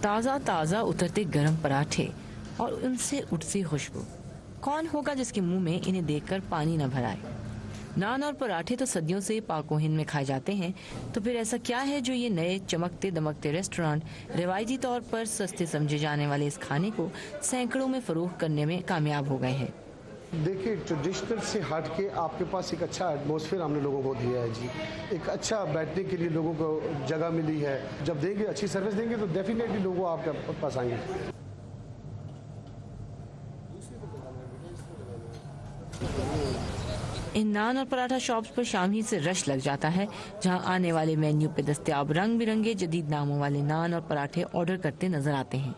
ताज़ा ताज़ा उतरते गर्म पराठे और उनसे उठती खुशबू, कौन होगा जिसके मुंह में इन्हें देखकर पानी न भर आए। नान और पराठे तो सदियों से पाको हिंद में खाए जाते हैं, तो फिर ऐसा क्या है जो ये नए चमकते दमकते रेस्टोरेंट रिवायती तौर पर सस्ते समझे जाने वाले इस खाने को सैकड़ों में फरोख्त करने में कामयाब हो गए हैं। देखिए, ट्रेडिशनल से हट के आपके पास एक अच्छा एटमॉस्फेयर हमने लोगों को दिया है जी। एक अच्छा बैठने के लिए लोगों को जगह मिली है। जब देंगे, अच्छी सर्विस देंगे तो डेफिनेटली लोगों आपके पास आएंगे। इन नान और पराठा शॉप्स पर शाम ही से रश लग जाता है, जहां आने वाले मेन्यू पे दस्तयाब रंग बिरंगे जदीद नामों वाले नान और पराठे ऑर्डर करते नजर आते हैं।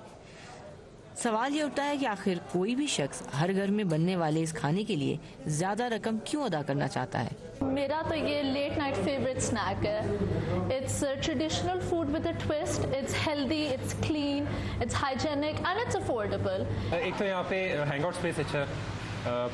सवाल ये उठता है कि आखिर कोई भी शख्स हर घर में बनने वाले इस खाने के लिए ज्यादा रकम क्यों अदा करना चाहता है। मेरा तो ये लेट नाइट फेवरेट स्नैक है। It's traditional food with a twist. It's healthy, it's clean, it's hygienic and it's affordable. एक तो यहाँ पे हैंगआउट स्पेस अच्छा है,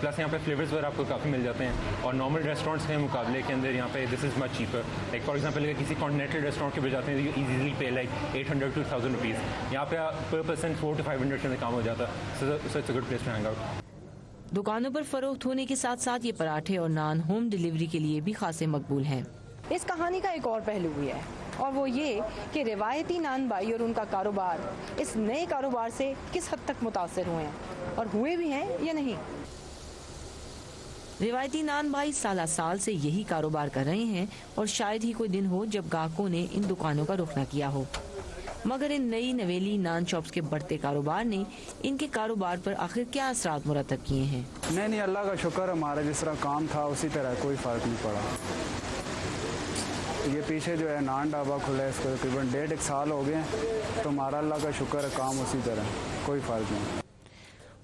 प्लस यहाँ पे फ्लेवर्स वगैरह आपको काफ़ी मिल जाते हैं और नॉर्मल रेस्टोरेंट्स के मुकाबले के अंदर यहाँ पे this is much cheaper. Like for example अगर किसी कॉन्टिनेंटल रेस्टोरेंट के पे जाते हैं यू इजीली पे लाइक 800 to 1000 रुपीज़, यहाँ पे पर पर्सन 400 to 500 के अंदर काम हो जाता है। So it's a good place to hang out. दुकानों पर फरोख्त होने के साथ साथ ये पराठे और नान होम डिलीवरी के लिए भी खासे मकबूल हैं। इस कहानी का एक और पहलू भी है, और वो ये कि रिवायती नान भाई और उनका कारोबार इस नए कारोबार से किस हद तक मुतासिर हुए हैं और हुए भी हैं या नहीं। रिवायती नान भाई साला साल से यही कारोबार कर रहे हैं और शायद ही कोई दिन हो जब ग्राहकों ने इन दुकानों का रुख न किया हो। मगर इन नई नवेली नान शॉप्स के बढ़ते कारोबार ने इनके कारोबार पर आखिर क्या असरात मुरतब किए हैं। नहीं, अल्लाह का शुक्र, हमारा जिस तरह काम था उसी तरह, कोई फ़र्क नहीं पड़ा। ये पीछे जो है नान ढाबा खुला है, इसको तकरीबन 1.5 साल हो गए, तो हमारा अल्लाह का शुक्र है काम उसी तरह, कोई फ़र्क नहीं।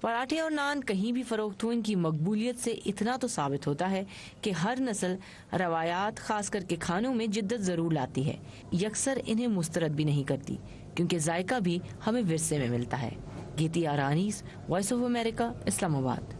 पराठे और नान कहीं भी फरोख्त हो, इनकी मकबूलियत से इतना तो साबित होता है कि हर नस्ल रवायात खास करके खानों में जिद्दत ज़रूर लाती है, यकसर इन्हें मुस्तरद भी नहीं करती, क्योंकि जायका भी हमें विरसे में मिलता है। गीती आरानीस, वॉइस ऑफ अमेरिका, इस्लामाबाद।